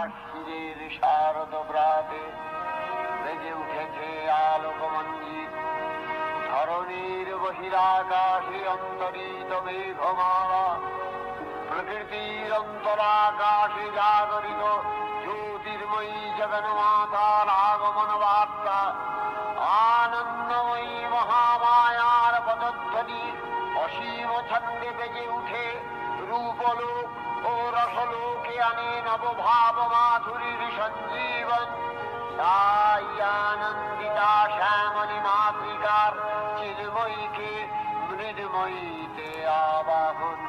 শিরের শারদ প্রাতে বেজে উঠেছে আলোকমঞ্জিত, ধরণীর বহিরাকাশে অন্তরিত মেঘমালা, প্রকৃতির অন্তরাকাশে জাগরিত জ্যোতির্ময়ী জগন্মাতার আগমন বার্তা, আনন্দময়ী মহামায়ার পদধ্বনি অসীম ছন্দে বেজে উঠে রূপলোক ও রসলোকে আনে নবভাব মাধুরীর সঞ্জীবন। তাই আনন্দিতা শ্যামলী মাতৃকার চিন্ময়ীকে মৃন্ময়ীতে আবাহন।